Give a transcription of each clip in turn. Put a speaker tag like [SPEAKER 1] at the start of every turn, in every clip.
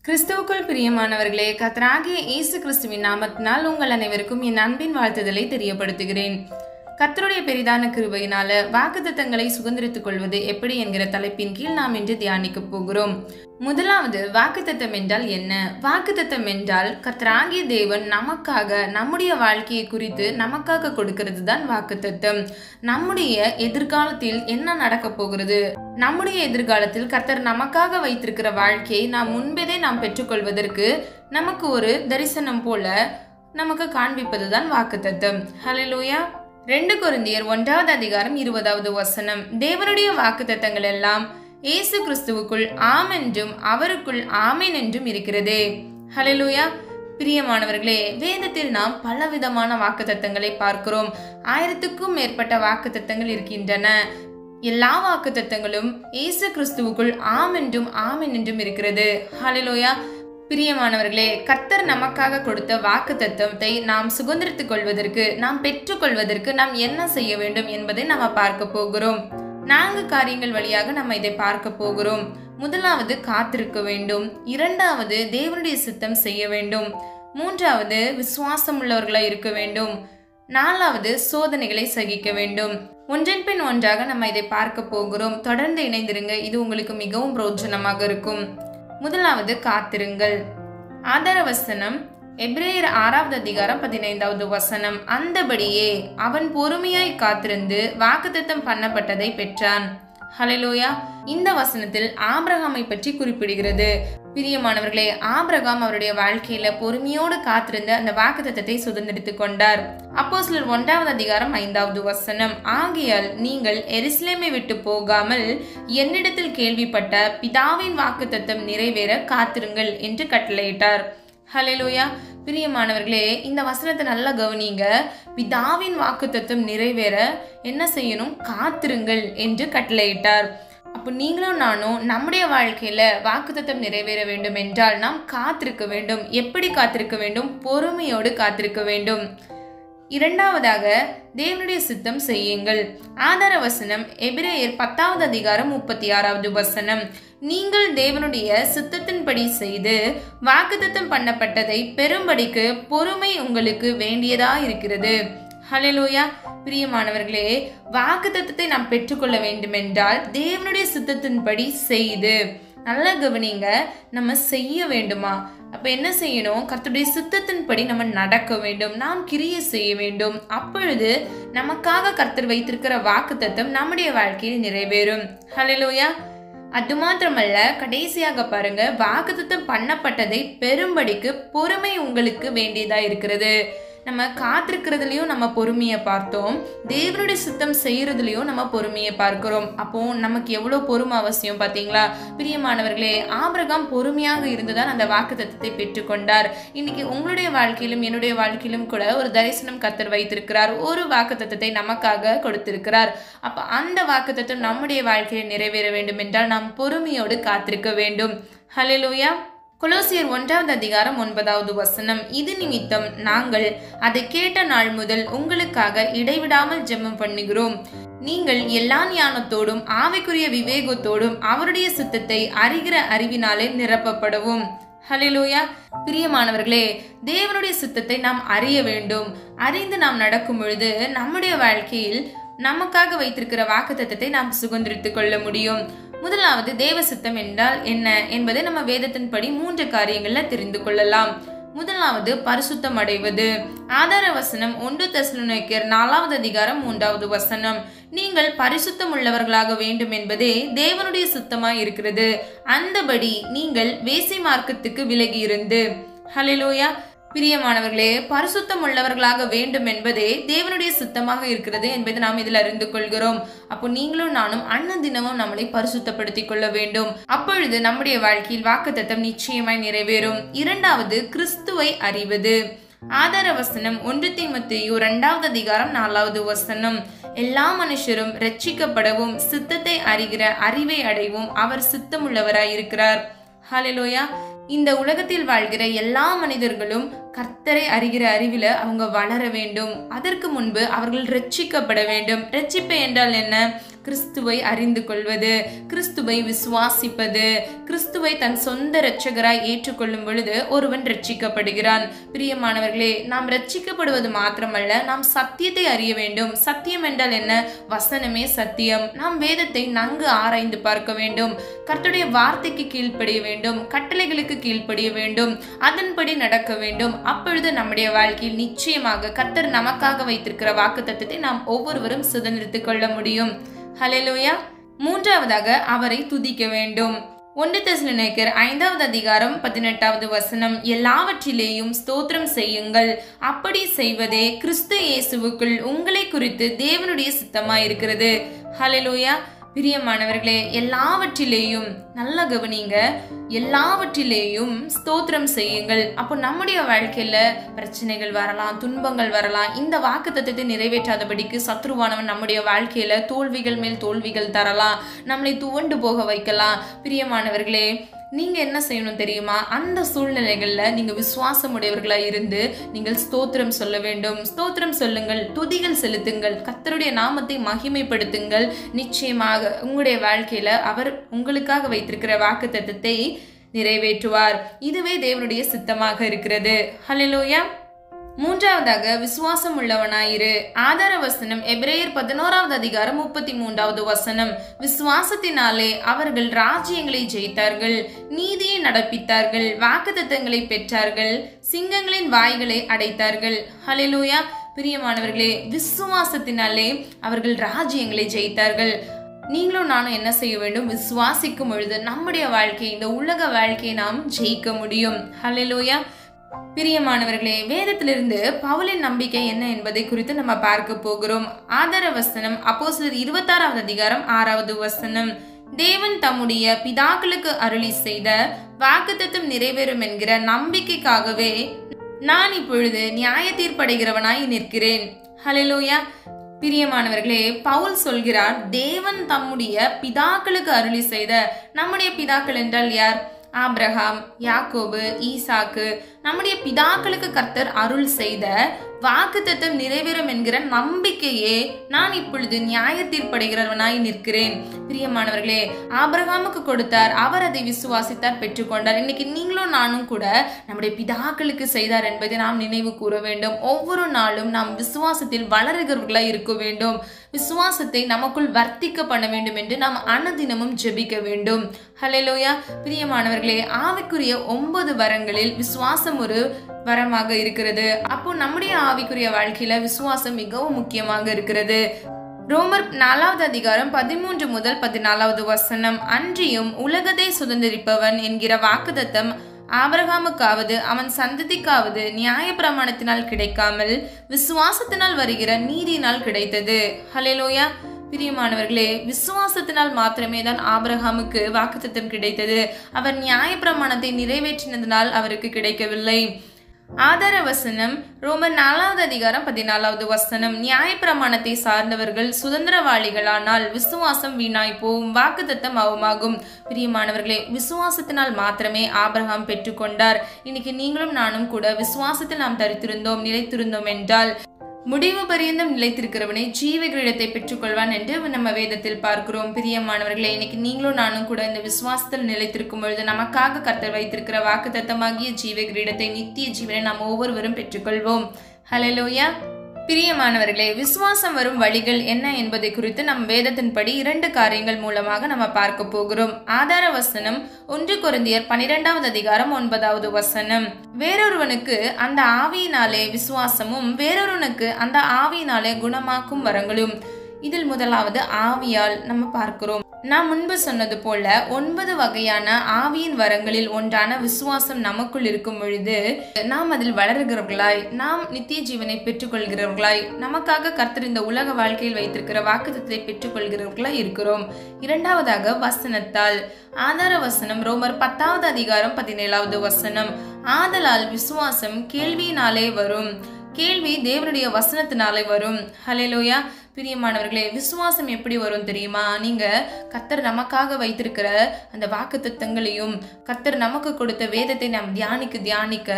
[SPEAKER 1] கிறிஸ்துவுக்குள் பிரியமானவர்களே, கர்த்தராகிய இயேசு கிறிஸ்துவின் நாமத்தினால் உங்கள் அனைவருக்கும் என் அன்பின் வாழ்த்துதலை தெரியப்படுத்துகிறேன். கர்த்தருடைய பெரிதான கிருபையினால வாக்குத்தத்தங்களை சுதந்திரித்துக் கொள்வது எப்படி என்கிற தலைப்பின் கீழ் நாம் இன்று தியானிக்க போகிறோம். முதலாவது, வாக்குத்தத்தம் என்றால் என்ன? வாக்குத்தத்தம் என்றால் கர்த்தராகிய தேவன் நமக்காக நம்முடைய வாழ்க்கையை குறித்து நமக்காக கொடுக்கிறது தான் வாக்குத்தத்தம். நம்முடைய எதிர்காலத்தில் என்ன நடக்க போகிறது, நம்முடைய எதிர்காலத்தில் கர்த்தர் நமக்காக வைத்திருக்கிற வாழ்க்கையை நாம் முன்பே நாம் பெற்றுக்கொள்வதற்கு நமக்கு ஒரு தரிசனம் போல நமக்கு காண்பிப்பதுதான் வாக்குத்தத்தம். ஹல்லேலூயா. 2 கொரிந்தியர் 1வது அதிகாரம் 20வது வசனம், தேவனுடைய வாக்குத்தத்தங்கள் எல்லாம் இயேசு கிறிஸ்துவுக்குள் ஆம் என்றும் அவருக்குள் ஆமேன் என்றும் இருக்கிறதே. ஹல்லேலூயா. பிரியமானவர்களே, வேதத்தில் நாம் பலவிதமான வாக்குத்தத்தங்களை பார்க்கிறோம். 1000க்கும் மேற்பட்ட வாக்குத்தத்தங்கள் இருக்கின்றன. எல்லா வாக்குத்தத்தங்களும் இயேசு கிறிஸ்துவுக்குள் ஆம் என்றும் ஆமேன் என்றும் இருக்கிறது. ஹல்லேலூயா. பிரியமானவர்களே, கர்த்தர் நமக்காக கொடுத்த வாக்குத்தத்தத்தை நாம் சுதந்திரித்துக் கொள்வதற்கு, நாம் பெற்றுக்கொள்வதற்கு நாம் என்ன செய்ய வேண்டும் என்பதை நாம பார்க்க போகிறோம். 4 காரியங்கள் வழியாக நம்ம இதை பார்க்க போகிறோம். முதலாவது, காத்திருக்க வேண்டும். 2வது, தேவனுடைய சித்தம் செய்ய வேண்டும். 3வது, விசுவாசம் உள்ளவர்களாய் இருக்க வேண்டும். 4வது, சோதனைகளை சகிக்க வேண்டும். ஒன்றன் பின் ஒன்றாக நம்ம இதை பார்க்க போகிறோம். தொடர்ந்து இணைந்திருங்க, இது உங்களுக்கு மிகவும் பிரயோஜனமாக இருக்கும். முதலாவது, காத்திருங்கள். ஆதார வசனம் எபிரேயர் 6வது அதிகாரம் 15வது வசனம், அந்தபடியே அவன் பொறுமையாய் காத்திருந்து வாக்குத்தத்தம் பண்ணப்பட்டதை பெற்றான். ஹல்லேலூயா. இந்த வசனத்தில் ஆபிரகாமை பற்றி குறிப்பிடுகிறது. பிரியமானவர்களே, ஆபிரகாம் அவருடைய வாழ்க்கையில பொறுமையோடு காத்திருந்து அந்த வாக்குத்தத்தத்தை சுதந்திரித்துக் கொண்டார். அப்போஸ்தலர் 1வது அதிகாரம் 5வது வசனம், ஆகையால் நீங்கள் எருசலேமை விட்டு போகாமல் என்னிடத்தில் கேள்விப்பட்ட பிதாவின் வாக்குத்தத்தம் நிறைவேற காத்திருங்கள் என்று கட்டளையிட்டார். ஹல்லேலூயா. பிரியமானவர்களே, இந்த வசனத்தை நல்லா கவனிங்க. பிதாவின் வாக்குத்தத்தம் நிறைவேற என்ன செய்யணும்? காத்திருங்கள் என்று கட்டளையிட்டார். அப்போ நீங்களும் நானும் நம்முடைய வாழ்க்கையில வாக்குத்தத்தம் நிறைவேற வேண்டும் என்றால் நாம் காத்திருக்க வேண்டும். எப்படி காத்திருக்க வேண்டும்? பொறுமையோடு காத்திருக்க வேண்டும். 2வதாக, தேவனுடைய சித்தம் செய்யுங்கள். ஆதார வசனம் எபிரேயர் 10வது அதிகாரம் 36வது வசனம், நீங்கள் தேவனுடைய சித்தத்தின்படி செய்து வாக்குத்தத்தம் பண்ணப்பட்டதை பெரும்படிக்கு பொறுமை உங்களுக்கு வேண்டியதா இருக்கிறது. ஹல்லேலூயா. பிரியமானவர்களே, வாக்குத்தத்தத்தை நாம் பெற்றுக்கொள்ள வேண்டும் என்றால் தேவனுடைய சித்தத்தின்படி செய்து, நல்லா கவனிங்க, நம்ம செய்ய வேண்டுமா? அப்ப என்ன செய்யணும்? கர்த்தருடைய சித்தத்தின்படி நம்ம நடக்க வேண்டும், நாம் கிரியை செய்ய வேண்டும். அப்பொழுது நமக்காக கர்த்தர் வைத்திருக்கிற வாக்குத்தத்தம் நம்முடைய வாழ்க்கையில் நிறைவேறும். ஹல்லேலூயா. அது மாத்திரமல்ல, கடைசியாக பாருங்க, வாக்குத்தத்தம் பண்ணப்பட்டதை பெரும்படிக்கு பொறுமை உங்களுக்கு வேண்டியதா இருக்கிறது. நம்ம காத்திருக்கிறதுலயும் நம்ம பொறுமையை பார்த்தோம், தேவனுடைய சித்தம் செய்யறதுலயும் நம்ம பொறுமையை பார்க்கிறோம். அப்போ நமக்கு எவ்வளவு பொறுமை அவசியம் பாத்தீங்களா? பிரியமானவர்களே, ஆபிரகாம் பொறுமையாக இருந்துதான் அந்த வாக்குத்தத்தத்தை பெற்றுக்கொண்டார். இன்னைக்கு உங்களுடைய வாழ்க்கையிலும் என்னுடைய வாழ்க்கையிலும் கூட ஒரு தரிசனம் கர்த்தர் வைத்திருக்கிறார். ஒரு வாக்குத்தத்தத்தை நமக்காக கொடுத்திருக்கிறார். அப்ப அந்த வாக்குத்தத்தம் நம்முடைய வாழ்க்கையில் நிறைவேற வேண்டும் என்றால் நாம் பொறுமையோடு காத்திருக்க வேண்டும். ஹல்லேலூயா. கொலோசியர் 1வது அதிகாரம் 9வது வசனம், இது நிமித்தம் நாங்கள் அதை கேட்ட நாள் முதல் உங்களுக்காக இடைவிடாமல் ஜெபம் பண்ணுகிறோம். நீங்கள் எல்லா ஞானத்தோடும் ஆவிக்குரிய விவேகத்தோடும் அவருடைய சித்தத்தை அறிகிற அறிவினாலே நிரப்பப்படவும். ஹல்லேலூயா. பிரியமானவர்களே, தேவனுடைய சித்தத்தை நாம் அறிய வேண்டும். அறிந்து நாம் நடக்கும் பொழுது நம்முடைய வாழ்க்கையில் நமக்காக வைத்திருக்கிற வாக்குத்தத்தத்தை நாம் சுதந்திரித்துக் கொள்ள முடியும். முதலாவது, தேவ சித்தம் என்றால் என்ன என்பதை நம்ம வேதத்தின்படி 3 காரியங்கள்ல தெரிந்து கொள்ளலாம். முதலாவது, பரிசுத்தம் அடைவது. ஆதார வசனம் 1 தெசலோனிக்கேயர் 4வது அதிகாரம் 3வது வசனம், நீங்கள் பரிசுத்தம் உள்ளவர்களாக வேண்டும் என்பதே தேவனுடைய சித்தமாய் இருக்கிறது. அந்தபடி நீங்கள் வேசி மார்க்கத்துக்கு விலகி இருந்து. ஹல்லேலூயா. பிரியமானவர்களே, பரிசுத்தம் உள்ளவர்களாக வேண்டும் என்பதே தேவனுடைய சித்தமாக இருக்கிறது என்பதை நாம் இதில் அறிந்து கொள்கிறோம். அப்போ நீங்களும் நானும் அன்னதினமும் நம்மளை பரிசுத்தப்படுத்திக் கொள்ள வேண்டும். அப்பொழுது நம்முடைய வாழ்க்கையில் வாக்குத்தத்தம் நிச்சயமாய் நிறைவேறும். 2வது, கிறிஸ்துவை அறிவது. ஆதார வசனம் 1 தீமோத்தேயு 2வது அதிகாரம் 4வது வசனம், எல்லா மனுஷரும் ரட்சிக்கப்படவும் சித்தத்தை அறிகிற அறிவை அடைவும் அவர் சித்தமுள்ளவராய் இருக்கிறார். ஹல்லேலூயா. இந்த உலகத்தில் வாழ்கிற எல்லா மனிதர்களும் கர்த்தரை அறிகிற அறிவில அவங்க வளர வேண்டும். அதற்கு முன்பு அவர்கள் ரட்சிக்கப்பட வேண்டும். ரட்சிப்பு என்றால் என்ன? கிறிஸ்துவை அறிந்து கொள்வது, கிறிஸ்துவை விசுவாசிப்பது, கிறிஸ்துவை தன் சொந்த இரட்சகராய் ஏற்றுக்கொள்ளும் பொழுது ஒருவன் ரட்சிக்கப்படுகிறான். பிரியமானவர்களே, நாம் ரட்சிக்கப்படுவது மாத்திரமல்ல, நாம் சத்தியத்தை அறிய வேண்டும். சத்தியம் என்றால் என்ன? வசனமே சத்தியம். நாம் வேதத்தை நன்கு ஆராய்ந்து பார்க்க வேண்டும். கர்த்தருடைய வார்த்தைக்கு கீழ்ப்படிய வேண்டும், கட்டளைகளுக்கு கீழ்ப்படிய வேண்டும், அதன்படி நடக்க வேண்டும். அப்பொழுது நம்முடைய வாழ்க்கையில் நிச்சயமாக கர்த்தர் நமக்காக வைத்திருக்கிற வாக்குத்தத்தத்தை நாம் ஒவ்வொருவரும் சுதந்திரித்துக் கொள்ள முடியும். ஹல்லேலூயா. மூன்றாவதாக அவரை துதிக்க வேண்டும். 1 தெசலோனிக்கேயர் 5வது அதிகாரம் 18வது வசனம், எல்லாவற்றிலேயும் ஸ்தோத்திரம் செய்யுங்கள், அப்படி செய்வதே கிறிஸ்து இயேசுவுக்குள் உங்களை குறித்து தேவனுடைய சித்தமாயிருக்கிறது. ஹல்லேலூயா. பிரியமானவர்களே, எல்லாவற்றிலேயும் நல்லா கவனிங்க, எல்லாவற்றிலேயும் ஸ்தோத்திரம் செய்யுங்கள். அப்போ நம்முடைய வாழ்க்கையில பிரச்சனைகள் வரலாம், துன்பங்கள் வரலாம். இந்த வாக்குத்தத்தத்தை நிறைவேற்றாதபடிக்கு சத்ருவானவன் நம்முடைய வாழ்க்கையில தோல்விகள் மேல் தோல்விகள் தரலாம், நம்மளை துவண்டு போக வைக்கலாம். பிரியமானவர்களே, நீங்க என்ன செய்யணும் தெரியுமா? அந்த சூழ்நிலைகள்ல நீங்க விசுவாசம் உடையவர்களா இருந்து நீங்கள் ஸ்தோத்திரம் சொல்ல வேண்டும். ஸ்தோத்திரம் சொல்லுங்கள், துதிகள் செலுத்துங்கள், கர்த்தருடைய நாமத்தை மகிமைப்படுத்துங்கள். நிச்சயமாக உங்களுடைய வாழ்க்கையில அவர் உங்களுக்காக வைத்திருக்கிற வாக்குத்தத்தத்தை நிறைவேற்றுவார். இதுவே தேவனுடைய சித்தமாக இருக்கிறது. ஹல்லேலூயா. மூன்றாவதாக விசுவாசம் உள்ளவனாயிரு. ஆதார வசனம் எபிரேயர் 11வது அதிகாரம் 33வது வசனம், விசுவாசத்தினாலே அவர்கள் ராஜ்யங்களை ஜெயித்தார்கள், நீதியை நடப்பித்தார்கள், வாக்குத்தத்தங்களை பெற்றார்கள், சிங்கங்களின் வாய்களை அடைத்தார்கள். ஹல்லேலூயா. பிரியமானவர்களே, விசுவாசத்தினாலே அவர்கள் ராஜ்யங்களை ஜெயித்தார்கள். நீங்களும் நானும் என்ன செய்ய வேண்டும்? விசுவாசிக்கும் பொழுது நம்முடைய வாழ்க்கை, இந்த உலக வாழ்க்கையை நாம் ஜெயிக்க முடியும். ஹல்லேலூயா. பிரியமானவர்களே, வேதத்திலிருந்து பவுலின் நம்பிக்கை என்ன என்பதை குறித்து நம்ம பார்க்க போகிறோம். ஆதார வசனம் அப்போஸ்தலர் 26வது அதிகாரம் 6வது வசனம், தேவன் தம்முடைய பிதாக்களுக்கு அருளி செய்த வாக்குத்தத்தம் நிறைவேறும் என்கிற நம்பிக்கைக்காகவே நான் இப்பொழுது நியாய தீர்ப்படைகிறவனாய் நிற்கிறேன். ஹல்லேலூயா. பிரியமானவர்களே, பவுல் சொல்கிறார், தேவன் தம்முடைய பிதாக்களுக்கு அருளி செய்த. நம்முடைய பிதாக்கள் என்றால் யார்? ஆபிரகாம், யாக்கோபு, ஈசாக்கு. நம்முடைய பிதாக்களுக்கு கர்த்தர் அருள் செய்த வாக்குத்தத்தம் நிறைவேறும் என்கிற நம்பிக்கையே நான் இப்பொழுது நியாய தீர்ப்படைகிறவனாய் நிற்கிறேன். பிரியமானவர்களே, ஆபிரகாமுக்கு கொடுத்தார், அவர் அதை விசுவாசித்தார், பெற்றுக்கொண்டார். இன்னைக்கு நீங்களும் நானும் கூட நம்முடைய பிதாக்களுக்கு செய்தார் என்பதை நாம் நினைவு கூற வேண்டும். ஒவ்வொரு நாளும் நாம் விசுவாசத்தில் வளருகிறவர்களாய் இருக்க வேண்டும். விசுவாசத்தை நமக்குள் வர்த்திக்க பண்ண வேண்டும் என்று நாம் அனுதினமும் ஜெபிக்க வேண்டும். ஹல்லேலூயா. பிரியமானவர்களே, ஆவிக்குரிய 9 வரங்களில் விசுவாசம் ஒரு வரமாக இருக்கிறது. அப்போ நம்முடைய ஆவிக்குரிய வாழ்க்கையில விசுவாசம் மிகவும் முக்கியமாக இருக்கிறது. ரோமர் 4வது அதிகாரம் 13 முதல் 14வது வசனம், அன்றியும் உலகத்தை சுதந்திரிப்பவன் என்கிற வாக்குத்தத்தம் ஆபிரகாமுக்காவது அவன் சந்ததிக்காவது நியாய பிரமாணத்தினால் கிடைக்காமல் விசுவாசத்தினால் வருகிற நீதியினால் கிடைத்தது. ஹல்லேலூயா. பிரியமானவர்களே, விசுவாசத்தினால் மாத்திரமே தான் ஆபிரகாமுக்கு வாக்குத்தத்தம் கிடைத்தது. அவர் நியாய பிரமாணத்தை நிறைவேற்றினதனால் அவருக்கு கிடைக்கவில்லை. ஆதார வசனம் ரோமர் 4வது அதிகாரம் 14வது வசனம், நியாய பிரமாணத்தை சார்ந்தவர்கள் சுதந்திரவாளிகளானால் விசுவாசம் வீணாய் போகும், வாக்குத்தத்தம் அவமாகும். பிரியமானவர்களே, விசுவாசத்தினால் மாத்திரமே ஆபிரகாம் பெற்றுக்கொண்டார். இன்னைக்கு நீங்களும் நானும் கூட விசுவாசத்தில் நாம் தரித்திருந்தோம், நிலைத்திருந்தோம் என்றால் முடிவு பரியந்தம் நிலைத்திருக்கிறவனே ஜீவ கிரீடத்தை பெற்றுக்கொள்வான் என்று நம்ம வேதத்தில் பார்க்கிறோம். பிரியமானவர்களே, இன்னைக்கு நீங்களும் நானும் கூட இந்த விசுவாசத்தில் நிலைத்திருக்கும் பொழுது நமக்காக கர்த்தர் வைத்திருக்கிற வாக்குத்தத்தமாகிய ஜீவ கிரீடத்தை, நித்திய ஜீவனை நாம் ஒவ்வொருவரும் பெற்றுக்கொள்வோம். ஹல்லேலூயா. பிரியமானவர்களே, விசுவாசம் வரும் வழிகள் என்ன என்பதை குறித்து நம் வேதத்தின்படி 2 காரியங்கள் மூலமாக நம்ம பார்க்க போகிறோம். ஆதார வசனம் 1 கொரிந்தியர் 12வது அதிகாரம் 9வது வசனம், வேறொருவனுக்கு அந்த ஆவியினாலே விசுவாசமும் வேறொருவனுக்கு அந்த ஆவியினாலே குணமாக்கும் வரங்களும். இதில் முதலாவது ஆவியால் நம்ம பார்க்கிறோம். நான் முன்பு சொன்னது போல 9 வகையான ஆவியின் வரங்களில் ஒன்றான விசுவாசம் நமக்குள் இருக்கும் பொழுது நாம் அதில் வளருகிறவர்களாய், நாம் நித்திய ஜீவனை பெற்றுக்கொள்கிறவர்களாய், நமக்காக கர்த்தர் இந்த உலக வாழ்க்கையில் வைத்திருக்கிற வாக்குத்தத்தத்தை பெற்றுக்கொள்கிறவர்களாய் இருக்கிறோம். இரண்டாவதாக வசனத்தால். ஆதார வசனம் ரோமர் 10வது அதிகாரம் 17வது வசனம், ஆதலால் விசுவாசம் கேள்வியினாலே வரும், கேள்வி தேவனுடைய வசனத்தினாலே வரும். ஹல்லேலூயா. பிரியமானவர்களே, விசுவாசம் எப்படி வரும் தெரியுமா? நீங்க கர்த்தர் நமக்காக வைத்திருக்கிற அந்த வாக்குத்தத்தங்களையும் கர்த்தர் நமக்கு கொடுத்த வேதத்தை நாம் தியானிக்க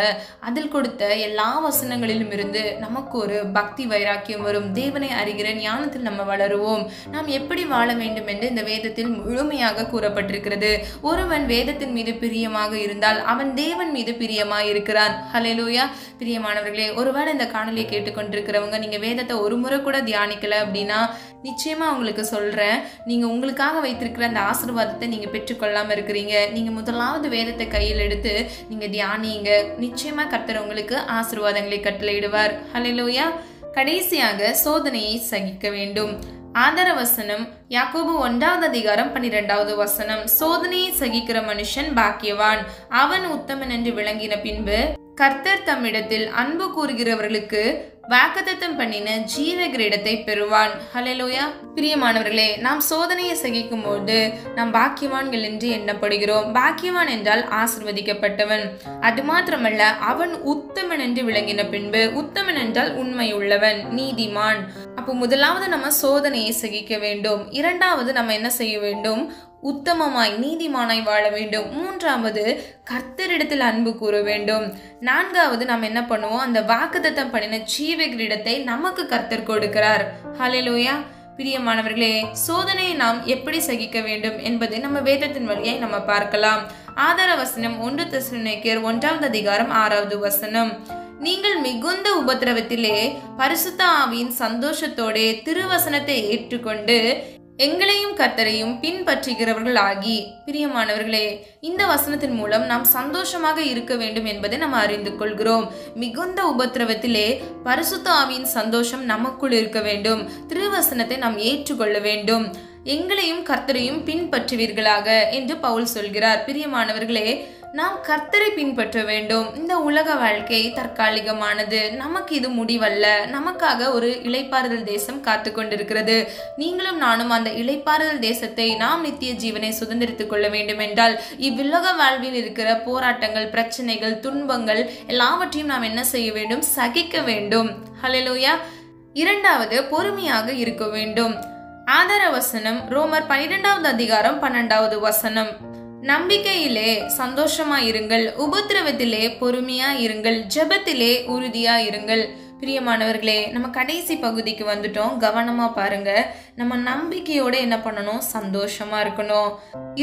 [SPEAKER 1] அதில் கொடுத்த எல்லா வசனங்களிலும் இருந்து நமக்கு ஒரு பக்தி வைராக்கியம் வரும். தேவனை அறிகிற ஞானத்தில் நம்ம வளருவோம். நாம் எப்படி வாழ வேண்டும் என்று இந்த வேதத்தில் முழுமையாக கூறப்பட்டிருக்கிறது. ஒருவன் வேதத்தின் மீது பிரியமாக இருந்தால் அவன் தேவன் மீது பிரியமாய் இருக்கிறான். ஹல்லேலூயா. பிரியமானவர்களே, ஒருவேளை இந்த காணொலியை கேட்டுக்கொண்டிருக்கிறவங்க நீங்க வேதத்தை ஒரு முறை கூட தியானிக்கல அப்படின்னா நிச்சயமா உங்களுக்கு சொல்றேன், நீங்க உங்களுக்காக வைத்திருக்கிற அந்த ஆசீர்வாதத்தை நீங்க பெற்றுக்கொள்ளாம இருக்கிறீங்க. நீங்க முதலாவது வேதத்தை கையில் எடுத்து நீங்க தியானிங்க. நிச்சயமா கர்த்தர் உங்களுக்கு ஆசீர்வாதங்களை கட்டளையிடுவார். ஹல்லேலூயா. கடைசியாக சோதனையை சகிக்க வேண்டும். ஆதார வசனம் யாக்கோபு 1:12 சோதனையை சகிக்கிற மனுஷன் பாக்கியவான், அவன் உத்தமன் என்று விளங்கின பின்பு கர்த்தர் தம்மிடத்தில் அன்பு கூறுகிறவர்களுக்கு வாக்குத்தத்தம் பண்ணின ஜீவ கிரீடத்தை பெறுவான். ஹல்லேலூயா. பிரியமானவர்களே, நாம் சோதனையை சகிக்கும் போது நாம் பாக்கியவான்கள் என்று எண்ணப்படுகிறோம். பாக்கியவான் என்றால் ஆசீர்வதிக்கப்பட்டவன். அது மாத்திரமல்ல, அவன் உத்தமன் என்று விளங்கின பின்பு, உத்தமன் என்றால் உண்மை உள்ளவன், நீதிமான். அப்போ முதலாவது நம்ம சோதனையை சகிக்க வேண்டும். இரண்டாவது நம்ம என்ன செய்ய வேண்டும்? உத்தமமாய் நீதிமானாய் வாழ வேண்டும். மூன்றாவது கர்த்தரிடத்தில் அன்பு கூற வேண்டும். நான்காவது நாம் என்ன பண்ணுவோம்? அந்த வாக்குத்தத்தம் பண்ணின ஜீவ கிரீடத்தை நமக்கு கர்த்தர் கொடுக்கிறார். ஹல்லேலூயா. பிரியமானவர்களே, சோதனையை நாம் எப்படி சகிக்க வேண்டும் என்பதை நம்ம வேதத்தின் வழியாய் நம்ம பார்க்கலாம். ஆதார வசனம் 1 தெசலோனிக்கேயர் 1:6 நீங்கள் மிகுந்த உபத்திரவத்திலே பரிசுத்த ஆவியின் சந்தோஷத்தோட திருவசனத்தை ஏற்றுக்கொண்டு எங்களையும் கர்த்தரையும் பின்பற்றுகிறவர்கள் ஆகி. பிரியமானவர்களே, இந்த வசனத்தின் மூலம் நாம் சந்தோஷமாக இருக்க வேண்டும் என்பதை நம்ம அறிந்து கொள்கிறோம். மிகுந்த உபத்திரவத்திலே பரிசுத்த ஆவியின் சந்தோஷம் நமக்குள் இருக்க வேண்டும். திருவசனத்தை நாம் ஏற்றுக்கொள்ள வேண்டும். எங்களையும் கர்த்தரையும் பின்பற்றுவீர்களாக என்று பவுல் சொல்கிறார். பிரியமானவர்களே, நாம் கர்த்தரை பின்பற்ற வேண்டும். இந்த உலக வாழ்க்கை தற்காலிகமானது. நமக்கு இது முடிவல்ல. நமக்காக ஒரு இளைப்பாறுதல் தேசம் காத்து கொண்டிருக்கிறது. நீங்களும் நானும் அந்த இளைப்பாறுதல் தேசத்தை, நாம் நித்திய ஜீவனை சுதந்திரித்துக் கொள்ள வேண்டும் என்றால் இவ்வுலக வாழ்வில் இருக்கிற போராட்டங்கள், பிரச்சனைகள், துன்பங்கள் எல்லாவற்றையும் நாம் என்ன செய்ய வேண்டும்? சகிக்க வேண்டும். ஹல்லேலூயா. இரண்டாவது, பொறுமையாக இருக்க வேண்டும். ஆதார வசனம் ரோமர் 12:12 நம்பிக்கையிலே சந்தோஷமா இருங்கள், உபத்திரவத்திலே பொறுமையா இருங்கள், ஜெபத்திலே உறுதியா இருங்கள். பிரியமானவர்களே, நம்ம கடைசி பகுதிக்கு வந்துட்டோம். கவனமா பாருங்க. நம்ம நம்பிக்கையோட என்ன பண்ணணும்? சந்தோஷமா இருக்கணும்.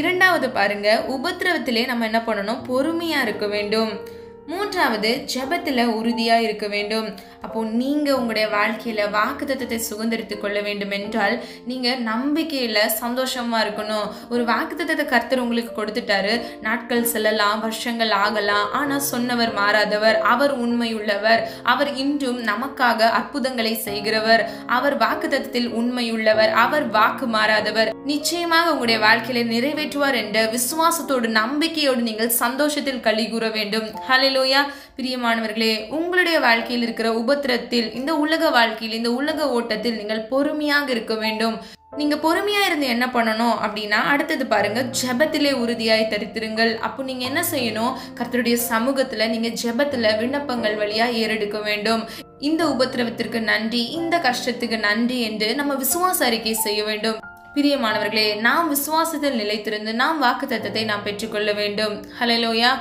[SPEAKER 1] இரண்டாவது பாருங்க, உபத்திரவத்திலே நம்ம என்ன பண்ணணும்? பொறுமையா இருக்க வேண்டும். மூன்றாவது, ஜெபத்துல உறுதியா இருக்க வேண்டும். அப்போ நீங்க உங்களுடைய வாழ்க்கையில வாக்குத்தத்தத்தை சுதந்திரித்துக் கொள்ள வேண்டும் என்றால் நீங்க நம்பிக்கையில சந்தோஷமா இருக்கணும். ஒரு வாக்குத்தத்தத்தை கர்த்தர் உங்களுக்கு கொடுத்துட்டாரு. நாட்கள் செல்லலாம், வருஷங்கள் ஆகலாம், ஆனா சொன்னவர் மாறாதவர், அவர் உண்மை உள்ளவர், அவர் இன்றும் நமக்காக அற்புதங்களை செய்கிறவர், அவர் வாக்குத்தத்தத்தில் உண்மை உள்ளவர், அவர் வாக்கு மாறாதவர். நிச்சயமாக உங்களுடைய வாழ்க்கையில நிறைவேற்றுவார் என்ற விசுவாசத்தோடு நம்பிக்கையோடு நீங்கள் சந்தோஷத்தில் களி கூற வேண்டும். ஹல்லேலூயா. பிரியமானவர்களே, உங்களுடைய வாழ்க்கையில் இருக்கிற உபத்திரத்தில், இந்த உலக வாழ்க்கையில், இந்த உலக ஓட்டத்தில் நீங்கள் பொறுமையாக இருக்க வேண்டும். நீங்க பொறுமையா இருந்து என்ன பண்ணணும் அப்படின்னா, அடுத்தது பாருங்க, ஜெபத்திலே உறுதியாய் தரித்திருங்கள். அப்போ நீங்க என்ன செய்யணும்? கர்த்தருடைய சமூகத்துல நீங்க ஜெபத்துல விண்ணப்பங்கள் வழியா ஏறெடுக்க வேண்டும். இந்த உபத்திரவத்திற்கு நன்றி, இந்த கஷ்டத்துக்கு நன்றி என்று நம்ம விசுவாச அறிக்கை செய்ய வேண்டும். பிரியமானவர்களே, நாம் விசுவாசத்தில் நிலைத்திருந்து நாம் வாக்குத்தத்தத்தை நாம் பெற்றுக்கொள்ள வேண்டும். ஹல்லேலூயா.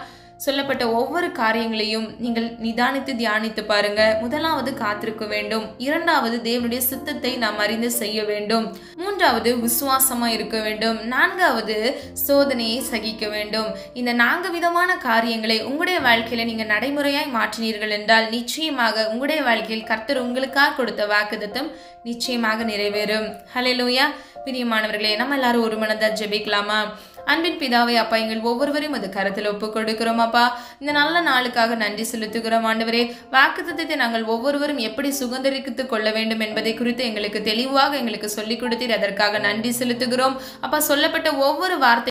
[SPEAKER 1] சொல்லப்பட்ட ஒவ்வொரு காரியங்களையும் நீங்கள் நிதானித்து தியானித்து பாருங்க. முதலாவது காத்திருக்க வேண்டும். இரண்டாவது தேவனுடைய சித்தத்தை நாம் அறிந்து செய்ய வேண்டும். மூன்றாவது விசுவாசமா இருக்க வேண்டும். நான்காவது சோதனையை சகிக்க வேண்டும். இந்த 4 விதமான காரியங்களை உங்களுடைய வாழ்க்கையில நீங்க நடைமுறையாய் மாற்றினீர்கள் என்றால் நிச்சயமாக உங்களுடைய வாழ்க்கையில் கர்த்தர் உங்களுக்காக கொடுத்த வாக்குத்தத்தம் நிச்சயமாக நிறைவேறும். ஹல்லேலூயா. பிரியமானவர்களே, நம்ம எல்லாரும் ஒரு மனதா ஜெபிக்கலாமா? அன்பின் பிதாவே, அப்பா, எங்கள் ஒவ்வொருவரையும் அது கருத்தில் ஒப்புக் கொடுக்கிறோம். அப்பா, இந்த நல்ல நாளுக்காக நன்றி செலுத்துகிறோம். ஆண்டவரே, வாக்குத்தத்தத்தை நாங்கள் ஒவ்வொருவரும் எப்படி சுதந்திரித்துக் கொள்ள வேண்டும் என்பதை குறித்து எங்களுக்கு தெளிவாக எங்களுக்கு சொல்லிக் கொடுத்தீர். அதற்காக நன்றி செலுத்துகிறோம். அப்பா, சொல்லப்பட்ட ஒவ்வொரு வார்த்தை